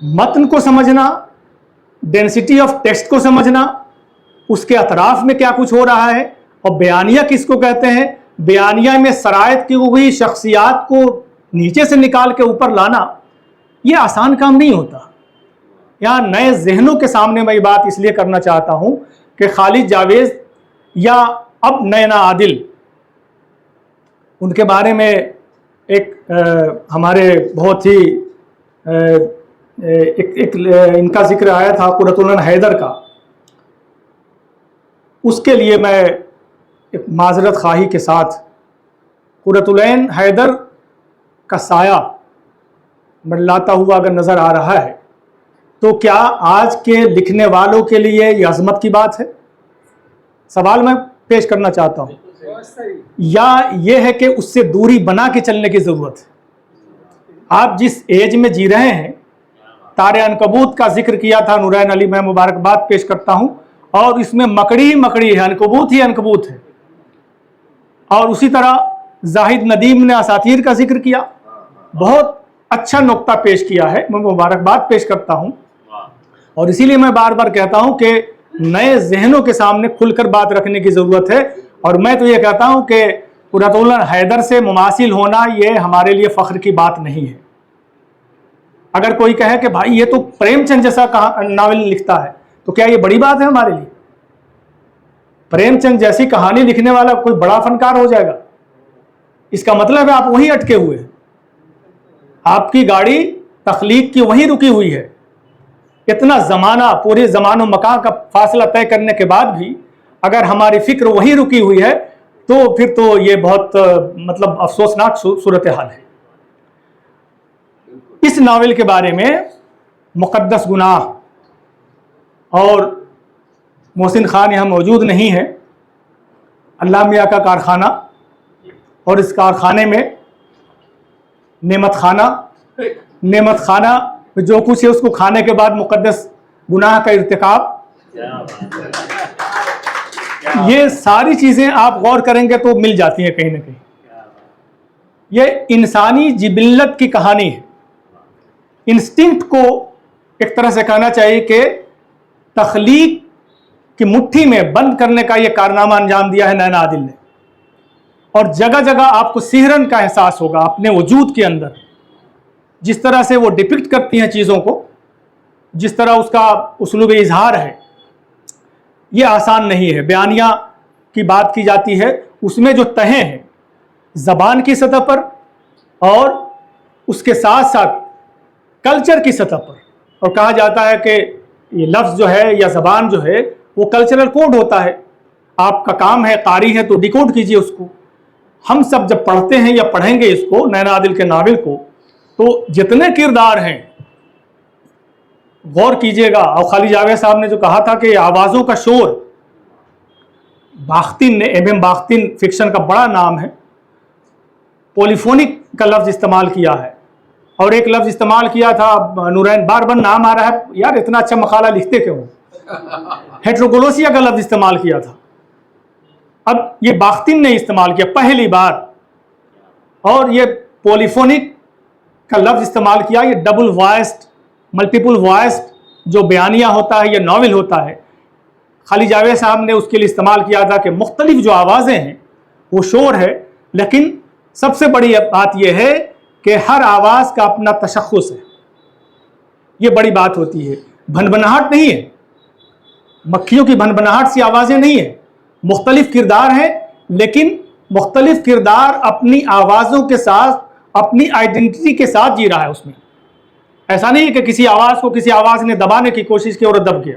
متن کو سمجھنا، ڈینسٹی آف ٹیکسٹ کو سمجھنا، اس کے اطراف میں کیا کچھ ہو رہا ہے، اور بیانیہ کس کو کہتے ہیں، بیانیہ میں سرایت کی ہوئی شخصیات کو نیچے سے نکال کے اوپر لانا، یہ آسان کام نہیں ہوتا. یہاں نئے ذہنوں کے سامنے میں یہ بات اس لیے کرنا چاہتا ہوں کہ خالد جاوید یا اب نینا عادل، ان کے بارے میں ایک ہمارے بہت ہی ان کا ذکر آیا تھا قرۃ العین حیدر کا. اس کے لیے میں ایک معذرت خواہی کے ساتھ، قرۃ العین حیدر کا سایہ منڈلاتا ہوا اگر نظر آ رہا ہے تو کیا آج کے لکھنے والوں کے لیے یہ عظمت کی بات ہے؟ سوال میں پیش کرنا چاہتا ہوں. یا یہ ہے کہ اس سے دوری بنا کے چلنے کی ضرورت ہے؟ آپ جس ایج میں جی رہے ہیں، تارے عنکبوت کا ذکر کیا تھا نورین علی، میں مبارکباد پیش کرتا ہوں، اور اس میں مکڑی ہی مکڑی ہے، عنکبوت ہی عنکبوت ہے. اور اسی طرح زاہد ندیم نے اساطیر کا ذکر کیا، بہت اچھا نقطہ پیش کیا ہے، میں مبارکباد پیش کرتا ہوں. اور اسی لیے میں بار بار کہتا ہوں کہ نئے ذہنوں کے سامنے کھل کر بات رکھنے کی ضرورت ہے. اور میں تو یہ کہتا ہوں کہ قرۃ العین حیدر سے مماثل ہونا یہ ہمارے لیے فخر کی بات نہیں ہے. اگر کوئی کہے کہ بھائی یہ تو پریم چند جیسا ناول لکھتا ہے، تو کیا یہ بڑی بات ہے ہمارے لیے؟ پریم چند جیسی کہانی لکھنے والا کوئی بڑا فنکار ہو جائے گا؟ اس کا مطلب ہے آپ وہیں اٹکے ہوئے ہیں، آپ کی گاڑی تخلیق کی وہیں رکی ہوئی ہے. اتنا زمانہ، پورے زمان و مکان کا فاصلہ طے کرنے کے بعد بھی اگر ہماری فکر وہیں رکی ہوئی ہے تو پھر تو یہ بہت مطلب افسوسناک صورتحال ہے. اس ناول کے بارے میں مقدس گناہ، اور محسن خان یہاں موجود نہیں ہے، اللہ میاں کا کارخانہ، اور اس کارخانے میں نعمت خانہ جو کچھ ہے اس کو کھانے کے بعد مقدس گناہ کا ارتکاب، یہ ساری چیزیں آپ غور کریں گے تو مل جاتی ہیں کہیں نہ کہیں. یہ انسانی جبلت کی کہانی ہے. انسٹنکٹ کو ایک طرح سے کہنا چاہیے کہ تخلیق کی مٹھی میں بند کرنے کا یہ کارنامہ انجام دیا ہے نینا عادل نے. اور جگہ جگہ آپ کو سحرن کا احساس ہوگا اپنے وجود کے اندر، جس طرح سے وہ ڈپکٹ کرتی ہیں چیزوں کو، جس طرح اس کا اسلوب اظہار ہے، یہ آسان نہیں ہے. بیانیہ کی بات کی جاتی ہے، اس میں جو تہیں ہیں زبان کی سطح پر اور اس کے ساتھ ساتھ کلچر کی سطح پر، اور کہا جاتا ہے کہ یہ لفظ جو ہے یا زبان جو ہے وہ کلچرل کوڈ ہوتا ہے. آپ کا کام ہے، قاری ہے تو ڈیکوڈ کیجئے اس کو. ہم سب جب پڑھتے ہیں یا پڑھیں گے اس کو، نینا عادل کے ناول کو، تو جتنے کردار ہیں غور کیجئے گا. اور خالد جاوید صاحب نے جو کہا تھا کہ آوازوں کا شور، باختین نے، ایم باختین فکشن کا بڑا نام ہے، پولیفونک کا لفظ استعمال کیا ہے. اور ایک لفظ استعمال کیا تھا، نورین بار بار نام آ رہا ہے یار، اتنا اچھا مقالہ لکھتے کیوں، ہیٹروگلوسیا کا لفظ استعمال کیا تھا. اب یہ باختین نے استعمال کیا پہلی بار، اور یہ پولیفونک کا لفظ استعمال کیا. یہ ڈبل وائسڈ، ملٹیپل وائسڈ جو بیانیہ ہوتا ہے یا ناول ہوتا ہے، خالد جاوید صاحب نے اس کے لیے استعمال کیا تھا کہ مختلف جو آوازیں ہیں وہ شور ہے، لیکن سب سے بڑی بات یہ ہے کہ ہر آواز کا اپنا تشخص ہے. یہ بڑی بات ہوتی ہے. بھنبھناہٹ نہیں ہے، مکھیوں کی بھنبھناہٹ سی آوازیں نہیں ہیں. مختلف کردار ہیں، لیکن مختلف کردار اپنی آوازوں کے ساتھ، اپنی آئیڈینٹی کے ساتھ جی رہا ہے. اس میں ایسا نہیں ہے کہ کسی آواز کو کسی آواز نے دبانے کی کوشش کی اور دب گیا.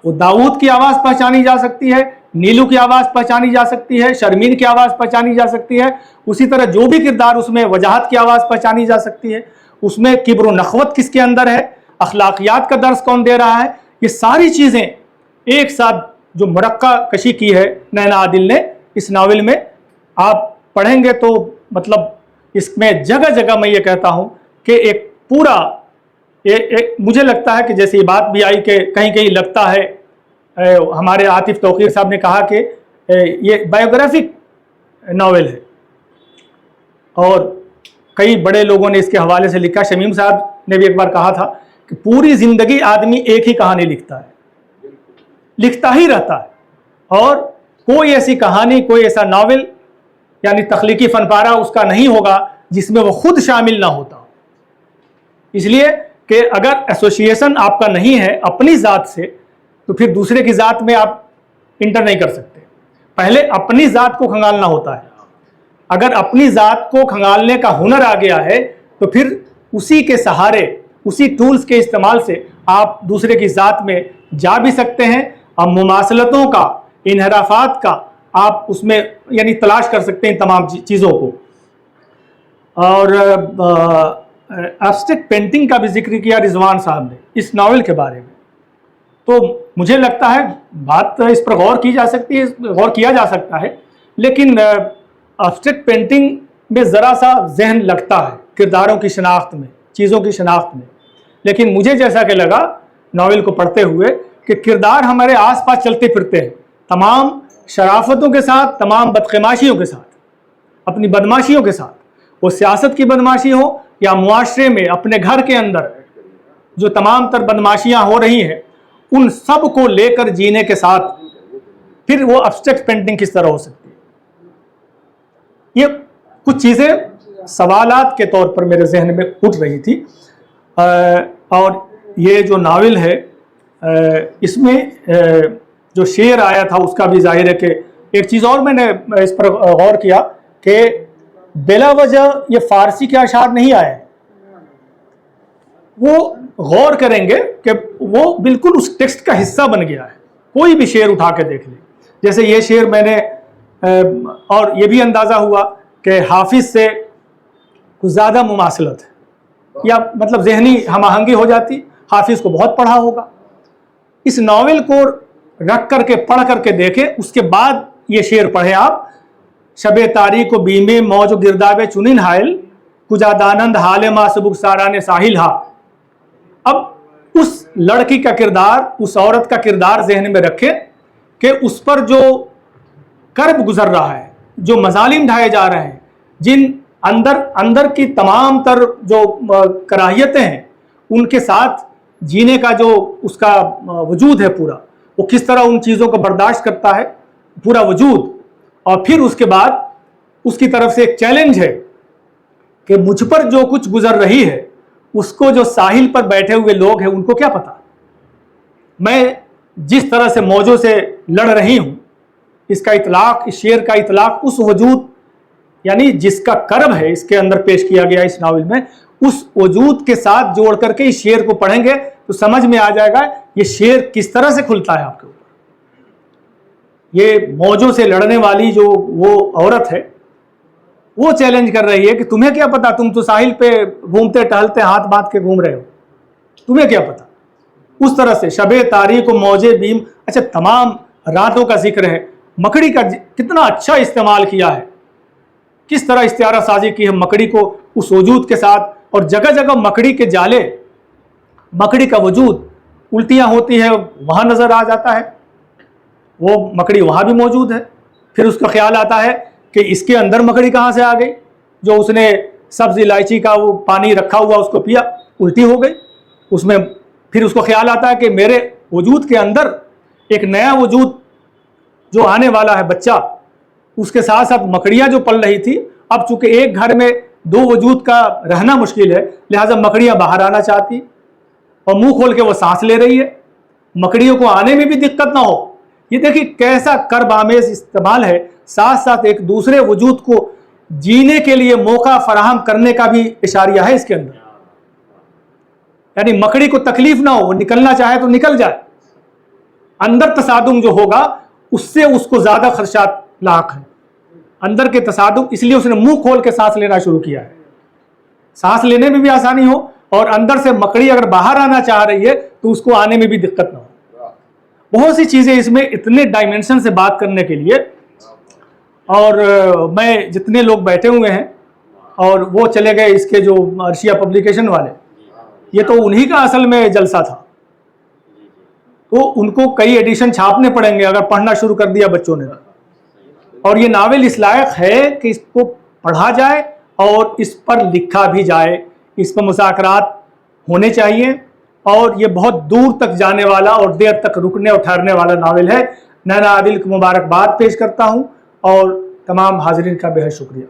وہ داؤد کی آواز پہچانی جا سکتی ہے، نیلو کی آواز پہچانی جا سکتی ہے، شرمین کی آواز پہچانی جا سکتی ہے. اسی طرح جو بھی کردار اس میں، وجاہت کی آواز پہچانی جا سکتی ہے. اس میں کبر و نخوت کس کے اندر ہے، اخلاقیات کا درس کون دے رہا ہے، یہ ساری چیزیں ایک ساتھ جو مرقع کشی کی ہے نینا عادل نے اس ناول میں، آپ پڑھیں گے تو مطلب اس میں جگہ جگہ میں یہ کہتا ہوں کہ ایک پورا مجھے لگتا ہے کہ جیسے یہ بات بھی آئی کہ کہیں کہیں لگتا ہے، ہمارے عاطف توقیر صاحب نے کہا کہ یہ بایوگرافک ناول ہے، اور کئی بڑے لوگوں نے اس کے حوالے سے لکھا. شمیم صاحب نے بھی ایک بار کہا تھا کہ پوری زندگی آدمی ایک ہی کہانی لکھتا ہے، لکھتا ہی رہتا ہے، اور کوئی ایسی کہانی، کوئی ایسا ناول یعنی تخلیقی فن پارہ اس کا نہیں ہوگا جس میں وہ خود شامل نہ ہوتا. اس لیے کہ اگر ایسوسیشن آپ کا نہیں ہے اپنی ذات سے تو پھر دوسرے کی ذات میں آپ انٹر نہیں کر سکتے. پہلے اپنی ذات کو کھنگالنا ہوتا ہے. اگر اپنی ذات کو کھنگالنے کا ہنر آ گیا ہے تو پھر اسی کے سہارے، اسی ٹولز کے استعمال سے آپ دوسرے کی ذات میں جا بھی سکتے ہیں، اور مماثلتوں کا، انحرافات کا آپ اس میں یعنی تلاش کر سکتے ہیں تمام چیزوں کو. اور ایبسٹریکٹ پینٹنگ کا بھی ذکر کیا رضوان صاحب نے اس ناول کے بارے میں، تو مجھے لگتا ہے بات اس پر غور کی جا سکتی ہے، غور کیا جا سکتا ہے، لیکن ایبسٹریکٹ پینٹنگ میں ذرا سا ذہن لگتا ہے کرداروں کی شناخت میں، چیزوں کی شناخت میں. لیکن مجھے جیسا کہ لگا ناول کو پڑھتے ہوئے کہ کردار ہمارے آس پاس چلتے پھرتے ہیں، تمام شرافتوں کے ساتھ، تمام بدقماشیوں کے ساتھ، اپنی بدماشیوں کے ساتھ، وہ سیاست کی بدماشی ہو یا معاشرے میں اپنے گھر کے اندر جو تمام تر بدماشیاں ہو رہی ہیں، ان سب کو لے کر جینے کے ساتھ پھر وہ ایبسٹریکٹ پینٹنگ کس طرح ہو سکتی ہے. یہ کچھ چیزیں سوالات کے طور پر میرے ذہن میں اٹھ رہی تھی. اور یہ جو ناول ہے اس میں جو شعر آیا تھا اس کا بھی ظاہر ہے کہ ایک چیز اور میں نے اس پر غور کیا کہ بلا وجہ یہ فارسی کے اشعار نہیں آئے. وہ غور کریں گے کہ وہ بالکل اس ٹیکسٹ کا حصہ بن گیا ہے. کوئی بھی شعر اٹھا کے دیکھ لیں، جیسے یہ شعر میں نے اور یہ بھی اندازہ ہوا کہ حافظ سے کچھ زیادہ مماثلت ہے، یا مطلب ذہنی ہم آہنگی ہو جاتی. حافظ کو بہت پڑھا ہوگا. اس ناول کو رکھ کر کے پڑھ کر کے دیکھیں، اس کے بعد یہ شعر پڑھیں آپ. شب تاریک و بیمے موج و گرداب چنین حائل، کجا دانند حال ما سبک ساران ساحل ہا. اب اس لڑکی کا کردار، اس عورت کا کردار ذہن میں رکھیں کہ اس پر جو کرب گزر رہا ہے، جو مظالم ڈھائے جا رہے ہیں، جن اندر کی تمام تر جو کراہیتیں ہیں، ان کے ساتھ جینے کا جو اس کا وجود ہے پورا، وہ کس طرح ان چیزوں کو برداشت کرتا ہے پورا وجود. اور پھر اس کے بعد اس کی طرف سے ایک چیلنج ہے کہ مجھ پر جو کچھ گزر رہی ہے اس کو جو ساحل پر بیٹھے ہوئے لوگ ہیں ان کو کیا پتا. میں جس طرح سے موجوں سے لڑ رہی ہوں، اس کا اطلاق، اس شعر کا اطلاق اس وجود یعنی جس کا کرب ہے اس کے اندر پیش کیا گیا اس ناول میں، اس وجود کے ساتھ جوڑ کر کے اس شعر کو پڑھیں گے تو سمجھ میں آ جائے گا یہ شعر کس طرح سے کھلتا ہے آپ کے اوپر. یہ موجوں سے لڑنے والی جو وہ عورت ہے وہ چیلنج کر رہی ہے کہ تمہیں کیا پتا، تم تو ساحل پہ گھومتے ٹہلتے ہاتھ باندھ کے گھوم رہے ہو، تمہیں کیا پتا. اس طرح سے شب تاریک و موج بیم، اچھا تمام راتوں کا ذکر ہے. مکڑی کا کتنا اچھا استعمال کیا ہے، کس طرح استعارہ سازی کی ہے مکڑی کو اس وجود کے ساتھ. اور جگہ جگہ مکڑی کے جالے، مکڑی کا وجود، الٹیاں ہوتی ہے وہاں نظر آ جاتا ہے، وہ مکڑی وہاں بھی موجود ہے. پھر اس کا خیال آتا ہے کہ اس کے اندر مکڑی کہاں سے آ گئی، جو اس نے سبز الائچی کا وہ پانی رکھا ہوا اس کو پیا، الٹی ہو گئی اس میں. پھر اس کو خیال آتا ہے کہ میرے وجود کے اندر ایک نیا وجود جو آنے والا ہے بچہ، اس کے ساتھ ساتھ مکڑیاں جو پل رہی تھی، اب چونکہ ایک گھر میں دو وجود کا رہنا مشکل ہے، لہٰذا مکڑیاں باہر آنا چاہتی اور منہ کھول کے وہ سانس لے رہی ہے، مکڑیوں کو آنے میں بھی دقت نہ ہو. یہ دیکھیں کیسا کرب آمیز استعمال ہے، ساتھ ساتھ ایک دوسرے وجود کو جینے کے لیے موقع فراہم کرنے کا بھی اشاریہ ہے اس کے اندر. یعنی مکڑی کو تکلیف نہ ہو، وہ نکلنا چاہے تو نکل جائے. اندر تصادم جو ہوگا اس سے اس کو زیادہ خدشات لاحق ہیں، اندر کے تصادم. اس لیے اس نے منہ کھول کے سانس لینا شروع کیا ہے، سانس لینے میں بھی آسانی ہو، اور اندر سے مکڑی اگر باہر آنا چاہ رہی ہے تو اس کو آنے میں بھی دقت نہ ہو. بہت سی چیزیں اس میں اتنے ڈائمنشن سے بات کرنے کے لیے. اور میں جتنے لوگ بیٹھے ہوئے ہیں اور وہ چلے گئے اس کے جو عرشیہ پبلیکیشن والے، یہ تو انہی کا اصل میں جلسہ تھا، تو ان کو کئی ایڈیشن چھاپنے پڑیں گے اگر پڑھنا شروع کر دیا بچوں نے. اور یہ ناول اس لائق ہے کہ اس کو پڑھا جائے اور اس پر لکھا بھی جائے، اس پر مذاکرات ہونے چاہیے، اور یہ بہت دور تک جانے والا اور دیر تک رکنے اور ٹھہرنے والا ناول ہے۔ نینا عادل کو مبارکباد پیش کرتا ہوں اور تمام حاضرین کا بے حد شکریہ۔